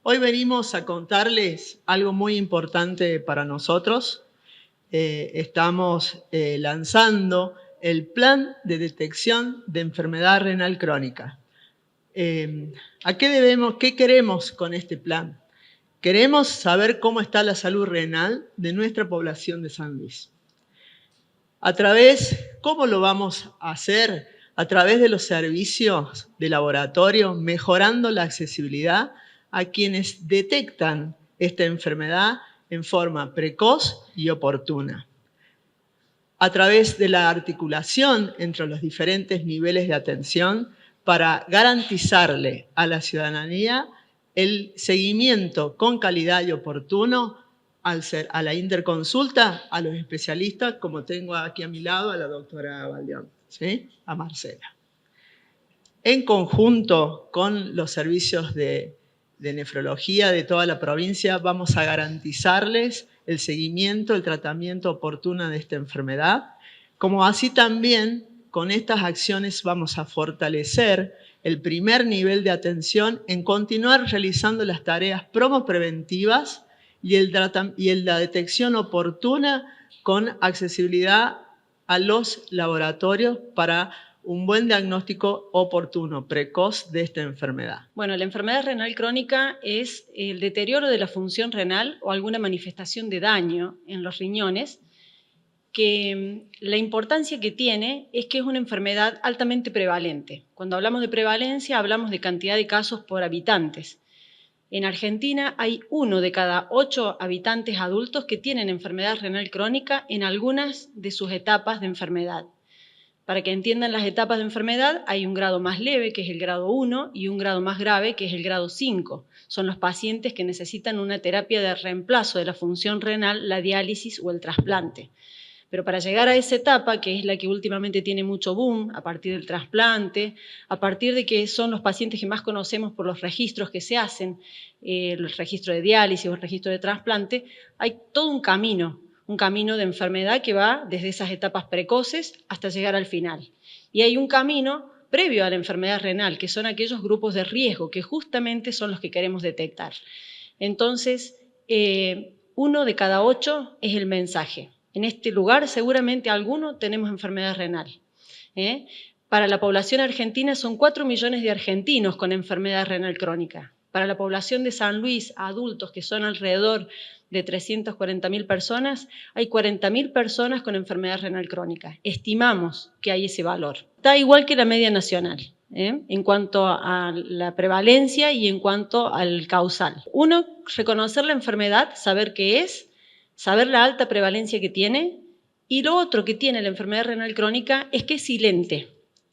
Hoy venimos a contarles algo muy importante para nosotros. Estamos lanzando el Plan de Detección de Enfermedad Renal Crónica. ¿Qué queremos con este plan? Queremos saber cómo está la salud renal de nuestra población de San Luis. ¿Cómo lo vamos a hacer? A través de los servicios de laboratorio, mejorando la accesibilidad a quienes detectan esta enfermedad en forma precoz y oportuna. A través de la articulación entre los diferentes niveles de atención para garantizarle a la ciudadanía el seguimiento con calidad y oportuno a la interconsulta, a los especialistas, como tengo aquí a mi lado a la doctora Baldeón, ¿sí? A Marcela. En conjunto con los servicios de nefrología de toda la provincia, vamos a garantizarles el seguimiento, el tratamiento oportuno de esta enfermedad, como así también con estas acciones vamos a fortalecer el primer nivel de atención en continuar realizando las tareas promopreventivas y la detección oportuna con accesibilidad a los laboratorios para un buen diagnóstico oportuno, precoz de esta enfermedad. Bueno, la enfermedad renal crónica es el deterioro de la función renal o alguna manifestación de daño en los riñones, que la importancia que tiene es que es una enfermedad altamente prevalente. Cuando hablamos de prevalencia, hablamos de cantidad de casos por habitantes. En Argentina hay 1 de cada 8 habitantes adultos que tienen enfermedad renal crónica en algunas de sus etapas de enfermedad. Para que entiendan las etapas de enfermedad, hay un grado más leve, que es el grado 1, y un grado más grave, que es el grado 5. Son los pacientes que necesitan una terapia de reemplazo de la función renal, la diálisis o el trasplante. Pero para llegar a esa etapa, que es la que últimamente tiene mucho boom, a partir del trasplante, a partir de que son los pacientes que más conocemos por los registros que se hacen, el registro de diálisis o el registro de trasplante, hay todo un camino de enfermedad que va desde esas etapas precoces hasta llegar al final. Y hay un camino previo a la enfermedad renal, que son aquellos grupos de riesgo, que justamente son los que queremos detectar. Entonces, 1 de cada 8 es el mensaje. En este lugar seguramente alguno tenemos enfermedad renal. Para la población argentina son 4 millones de argentinos con enfermedad renal crónica. Para la población de San Luis, adultos, que son alrededor de 340.000 personas, hay 40.000 personas con enfermedad renal crónica. Estimamos que hay ese valor. Está igual que la media nacional, en cuanto a la prevalencia y en cuanto al causal. 1, reconocer la enfermedad, saber qué es, saber la alta prevalencia que tiene, y lo otro que tiene la enfermedad renal crónica es que es silente,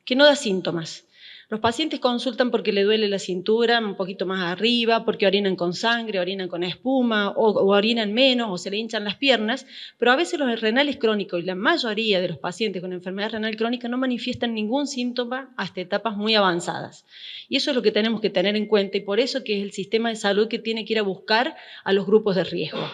que no da síntomas. Los pacientes consultan porque le duele la cintura un poquito más arriba, porque orinan con sangre, orinan con espuma, o orinan menos, o se le hinchan las piernas, pero a veces los renales crónicos y la mayoría de los pacientes con enfermedad renal crónica no manifiestan ningún síntoma hasta etapas muy avanzadas. Y eso es lo que tenemos que tener en cuenta, y por eso que es el sistema de salud que tiene que ir a buscar a los grupos de riesgo.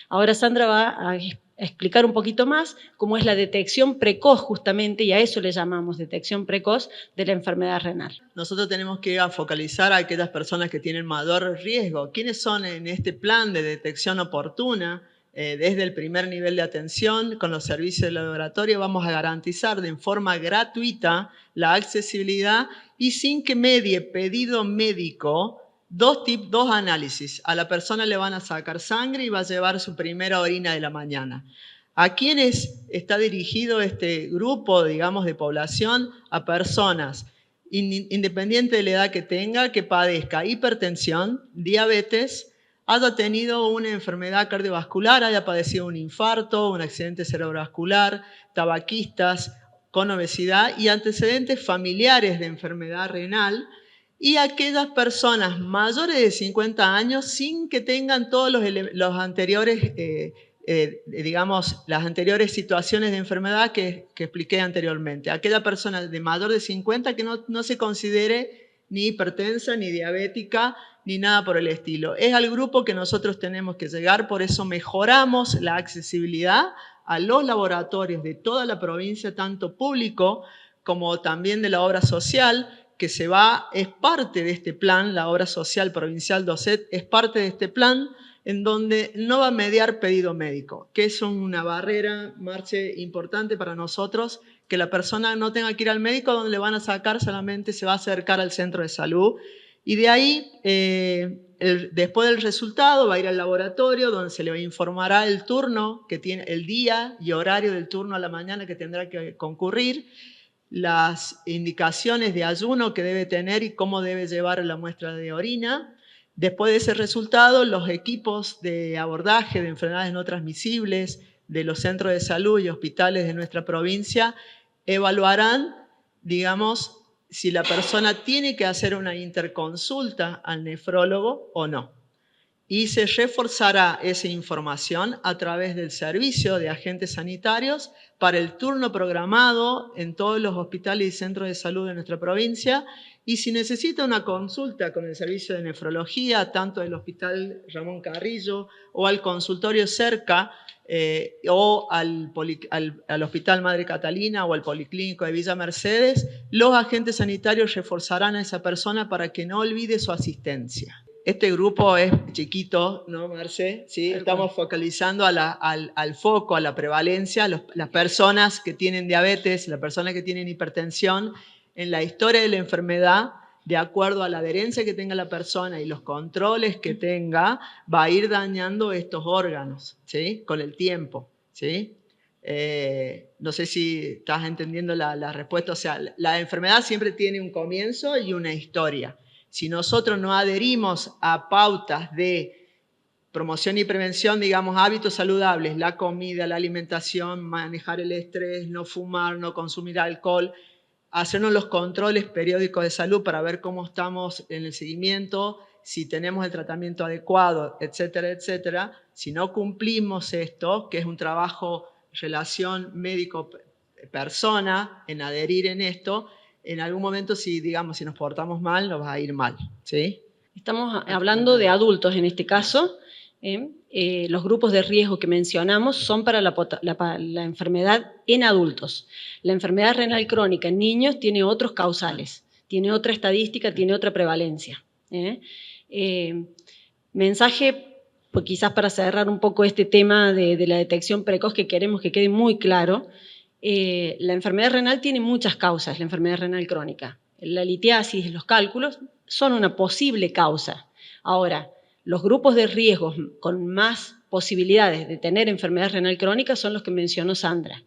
Ahora Sandra va a explicar un poquito más cómo es la detección precoz justamente, y a eso le llamamos detección precoz de la enfermedad renal. Nosotros tenemos que focalizar a aquellas personas que tienen mayor riesgo. ¿Quiénes son en este plan de detección oportuna? Desde el primer nivel de atención, con los servicios de laboratorio, vamos a garantizar de forma gratuita la accesibilidad y sin que medie pedido médico dos análisis. A la persona le van a sacar sangre y va a llevar su primera orina de la mañana. ¿A quiénes está dirigido este grupo, digamos, de población? A personas, independiente de la edad que tenga, que padezca hipertensión, diabetes, haya tenido una enfermedad cardiovascular, haya padecido un infarto, un accidente cerebrovascular, tabaquistas con obesidad y antecedentes familiares de enfermedad renal, y aquellas personas mayores de 50 años sin que tengan todos los anteriores, las anteriores situaciones de enfermedad que expliqué anteriormente. Aquella persona de mayor de 50 que no se considere ni hipertensa, ni diabética, ni nada por el estilo. Es al grupo que nosotros tenemos que llegar, por eso mejoramos la accesibilidad a los laboratorios de toda la provincia, tanto público como también de la obra social, que es parte de este plan, la obra social provincial DOCET es parte de este plan, en donde no va a mediar pedido médico, que es una barrera, Marce, importante para nosotros, que la persona no tenga que ir al médico donde le van a sacar, solamente se va a acercar al centro de salud. Y de ahí, después del resultado, va a ir al laboratorio donde se le informará el turno que tiene, el día y horario del turno a la mañana que tendrá que concurrir, las indicaciones de ayuno que debe tener y cómo debe llevar la muestra de orina. Después de ese resultado, los equipos de abordaje de enfermedades no transmisibles de los centros de salud y hospitales de nuestra provincia evaluarán, digamos, si la persona tiene que hacer una interconsulta al nefrólogo o no. Y se reforzará esa información a través del servicio de agentes sanitarios para el turno programado en todos los hospitales y centros de salud de nuestra provincia. Y si necesita una consulta con el servicio de nefrología, tanto del Hospital Ramón Carrillo o al consultorio cerca, o al Hospital Madre Catalina o al Policlínico de Villa Mercedes, los agentes sanitarios reforzarán a esa persona para que no olvide su asistencia. Este grupo es chiquito, ¿no, Marce? ¿Sí? Estamos focalizando al foco, a la prevalencia, las personas que tienen diabetes, las personas que tienen hipertensión, en la historia de la enfermedad, de acuerdo a la adherencia que tenga la persona y los controles que tenga, va a ir dañando estos órganos, ¿sí? Con el tiempo, ¿sí? No sé si estás entendiendo la respuesta. O sea, la enfermedad siempre tiene un comienzo y una historia. Si nosotros no adherimos a pautas de promoción y prevención, digamos, hábitos saludables, la comida, la alimentación, manejar el estrés, no fumar, no consumir alcohol, hacernos los controles periódicos de salud para ver cómo estamos en el seguimiento, si tenemos el tratamiento adecuado, etcétera, etcétera. Si no cumplimos esto, que es un trabajo, relación médico-persona, en adherir en esto, en algún momento, si nos portamos mal, nos va a ir mal, ¿sí? Estamos hablando de adultos en este caso. Los grupos de riesgo que mencionamos son para la enfermedad en adultos. La enfermedad renal crónica en niños tiene otros causales, tiene otra estadística, tiene otra prevalencia. Mensaje, pues quizás para cerrar un poco este tema de la detección precoz, que queremos que quede muy claro. La enfermedad renal tiene muchas causas, la enfermedad renal crónica. La litiasis, los cálculos, son una posible causa. Ahora, los grupos de riesgo con más posibilidades de tener enfermedad renal crónica son los que mencionó Sandra: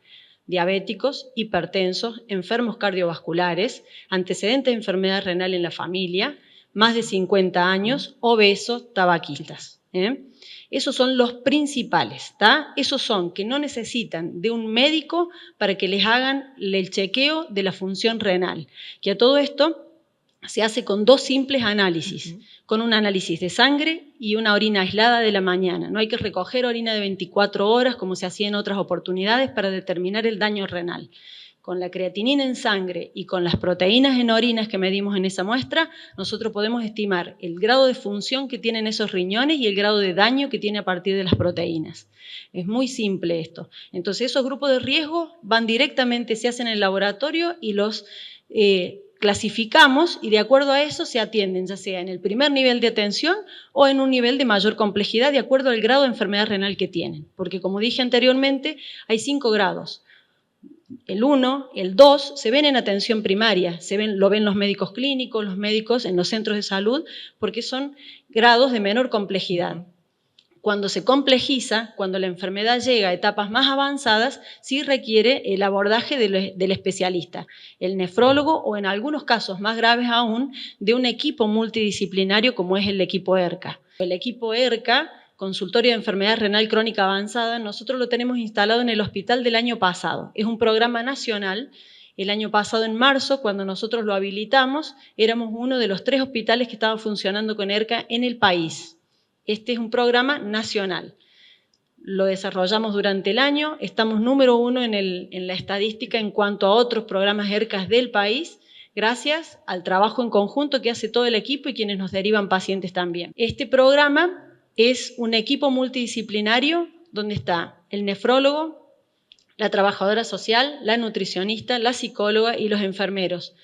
diabéticos, hipertensos, enfermos cardiovasculares, antecedentes de enfermedad renal en la familia, más de 50 años, obesos, tabaquistas. Esos son los principales, ¿tá? Esos son que no necesitan de un médico para que les hagan el chequeo de la función renal, que a todo esto se hace con dos simples análisis, con un análisis de sangre y una orina aislada de la mañana. No hay que recoger orina de 24 horas como se hacía en otras oportunidades para determinar el daño renal. Con la creatinina en sangre y con las proteínas en orinas que medimos en esa muestra, nosotros podemos estimar el grado de función que tienen esos riñones y el grado de daño que tiene a partir de las proteínas. Es muy simple esto. Entonces, esos grupos de riesgo van directamente, se hacen en el laboratorio y los clasificamos, y de acuerdo a eso se atienden, ya sea en el primer nivel de atención o en un nivel de mayor complejidad, de acuerdo al grado de enfermedad renal que tienen. Porque, como dije anteriormente, hay 5 grados. El 1, el 2 se ven en atención primaria, lo ven los médicos clínicos, los médicos en los centros de salud, porque son grados de menor complejidad. Cuando se complejiza, cuando la enfermedad llega a etapas más avanzadas, sí requiere el abordaje del especialista, el nefrólogo, o en algunos casos más graves aún, de un equipo multidisciplinario como es el equipo ERCA. El equipo ERCA, Consultorio de Enfermedad Renal Crónica Avanzada, nosotros lo tenemos instalado en el hospital del año pasado. Es un programa nacional. El año pasado, en marzo, cuando nosotros lo habilitamos, éramos uno de los 3 hospitales que estaban funcionando con ERCA en el país. Este es un programa nacional. Lo desarrollamos durante el año, estamos número 1 en la estadística en cuanto a otros programas ERCA del país, gracias al trabajo en conjunto que hace todo el equipo y quienes nos derivan pacientes también. Este programa es un equipo multidisciplinario donde está el nefrólogo, la trabajadora social, la nutricionista, la psicóloga y los enfermeros.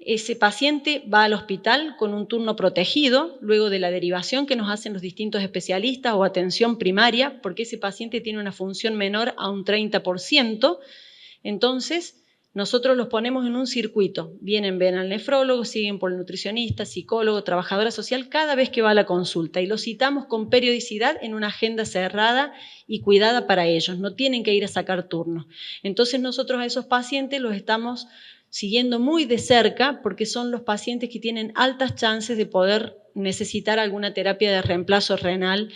ese paciente va al hospital con un turno protegido, luego de la derivación que nos hacen los distintos especialistas o atención primaria, porque ese paciente tiene una función menor a un 30%, entonces nosotros los ponemos en un circuito. Ven al nefrólogo, siguen por el nutricionista, psicólogo, trabajadora social, cada vez que va a la consulta y los citamos con periodicidad en una agenda cerrada y cuidada para ellos. No tienen que ir a sacar turnos. Entonces nosotros a esos pacientes los estamos siguiendo muy de cerca porque son los pacientes que tienen altas chances de poder necesitar alguna terapia de reemplazo renal.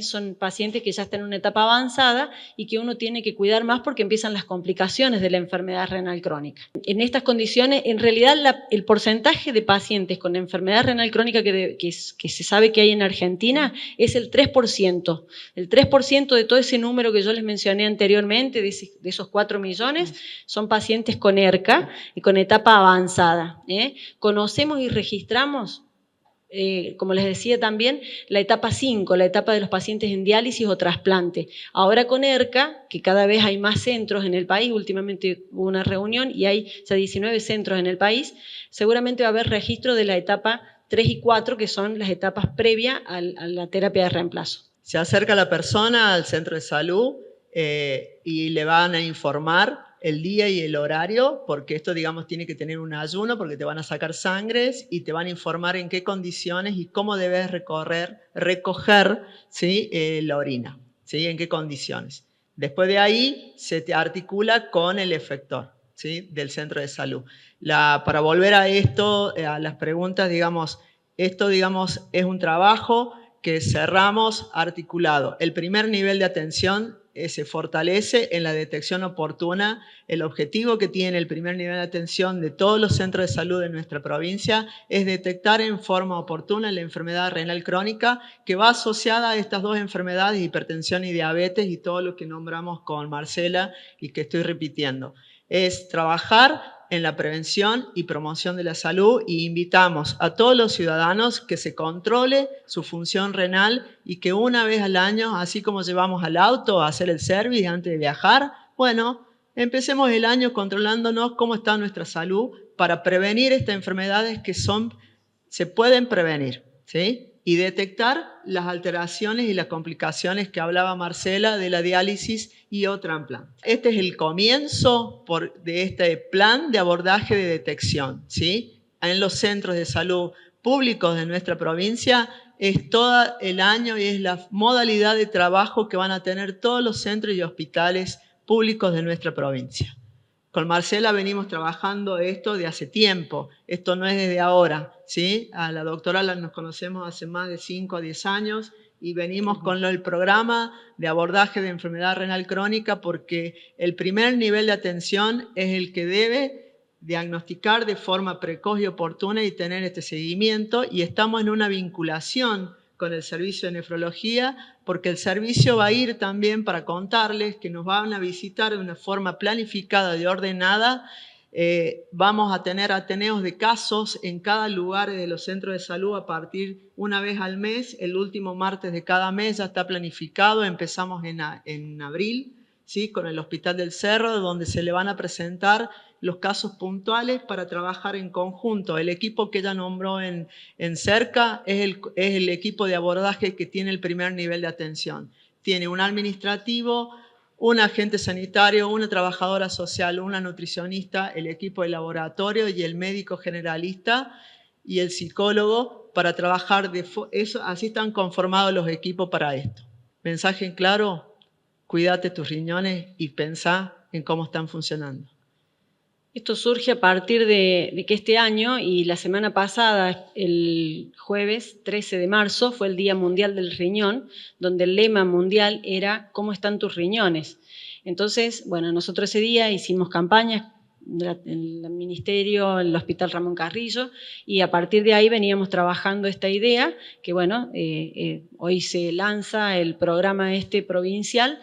Son pacientes que ya están en una etapa avanzada y que uno tiene que cuidar más porque empiezan las complicaciones de la enfermedad renal crónica. En estas condiciones, en realidad, el porcentaje de pacientes con enfermedad renal crónica que se sabe que hay en Argentina es el 3%. El 3% de todo ese número que yo les mencioné anteriormente, de esos 4 millones, son pacientes con ERCA y con etapa avanzada. Conocemos y registramos, como les decía también, la etapa 5, la etapa de los pacientes en diálisis o trasplante. Ahora con ERCA, que cada vez hay más centros en el país, últimamente hubo una reunión y hay ya 19 centros en el país, seguramente va a haber registro de la etapa 3 y 4, que son las etapas previas a la terapia de reemplazo. Se acerca la persona al centro de salud y le van a informar el día y el horario, porque esto, digamos, tiene que tener un ayuno, porque te van a sacar sangres y te van a informar en qué condiciones y cómo debes recoger, ¿sí? La orina, ¿sí? En qué condiciones. Después de ahí se te articula con el efector, ¿sí? Del centro de salud. Para volver a esto, a las preguntas, digamos, esto, digamos, es un trabajo que cerramos articulado. El primer nivel de atención se fortalece en la detección oportuna. El objetivo que tiene el primer nivel de atención de todos los centros de salud de nuestra provincia es detectar en forma oportuna la enfermedad renal crónica, que va asociada a estas dos enfermedades, hipertensión y diabetes, y todo lo que nombramos con Marcela y que estoy repitiendo. Es trabajar en la prevención y promoción de la salud y invitamos a todos los ciudadanos que se controle su función renal y que una vez al año, así como llevamos al auto a hacer el service antes de viajar, bueno, empecemos el año controlándonos cómo está nuestra salud para prevenir estas enfermedades que se pueden prevenir, ¿sí? Y detectar las alteraciones y las complicaciones que hablaba Marcela de la diálisis y o trasplante. Este es el comienzo de este plan de abordaje de detección, ¿sí? En los centros de salud públicos de nuestra provincia es todo el año y es la modalidad de trabajo que van a tener todos los centros y hospitales públicos de nuestra provincia. Con Marcela venimos trabajando esto de hace tiempo, esto no es desde ahora, ¿sí? A la doctora nos conocemos hace más de 5 a 10 años y venimos con el programa de abordaje de enfermedad renal crónica porque el primer nivel de atención es el que debe diagnosticar de forma precoz y oportuna y tener este seguimiento, y estamos en una vinculación con el servicio de nefrología, porque el servicio va a ir también para contarles que nos van a visitar de una forma planificada y ordenada. Vamos a tener ateneos de casos en cada lugar de los centros de salud a partir una vez al mes. El último martes de cada mes ya está planificado. Empezamos en abril, ¿sí? Con el Hospital del Cerro, donde se le van a presentar los casos puntuales para trabajar en conjunto. El equipo que ella nombró en cerca es el equipo de abordaje que tiene el primer nivel de atención. Tiene un administrativo, un agente sanitario, una trabajadora social, una nutricionista, el equipo de laboratorio y el médico generalista y el psicólogo para trabajar eso. Así están conformados los equipos para esto. Mensaje en claro: cuídate tus riñones y pensá en cómo están funcionando. Esto surge a partir de que este año y la semana pasada, el jueves 13 de marzo, fue el Día Mundial del Riñón, donde el lema mundial era ¿cómo están tus riñones? Entonces, bueno, nosotros ese día hicimos campañas en el Ministerio, en el Hospital Ramón Carrillo, y a partir de ahí veníamos trabajando esta idea, que bueno, hoy se lanza el programa provincial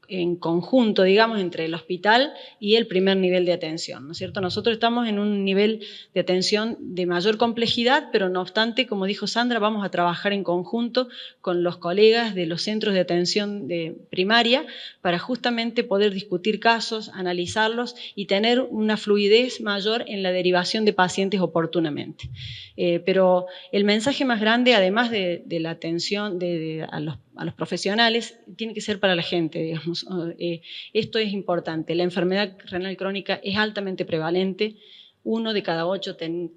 en conjunto, digamos, entre el hospital y el primer nivel de atención, ¿no es cierto? Nosotros estamos en un nivel de atención de mayor complejidad, pero no obstante, como dijo Sandra, vamos a trabajar en conjunto con los colegas de los centros de atención primaria para justamente poder discutir casos, analizarlos y tener una fluidez mayor en la derivación de pacientes oportunamente. Pero el mensaje más grande, además de la atención a los profesionales, tiene que ser para la gente, digamos. Esto es importante. La enfermedad renal crónica es altamente prevalente. 1 de cada 8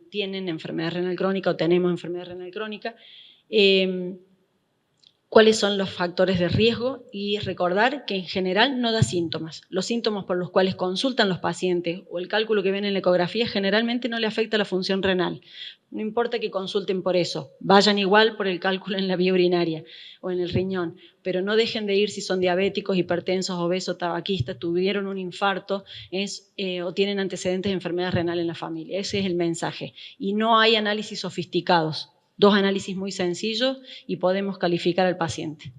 tienen enfermedad renal crónica o tenemos enfermedad renal crónica. ¿Cuáles son los factores de riesgo? Y recordar que en general no da síntomas. Los síntomas por los cuales consultan los pacientes o el cálculo que ven en la ecografía generalmente no le afecta a la función renal. No importa que consulten por eso, vayan igual por el cálculo en la vía urinaria o en el riñón, pero no dejen de ir si son diabéticos, hipertensos, obesos, tabaquistas, tuvieron un infarto o tienen antecedentes de enfermedad renal en la familia. Ese es el mensaje. Y no hay análisis sofisticados. 2 análisis muy sencillos y podemos calificar al paciente.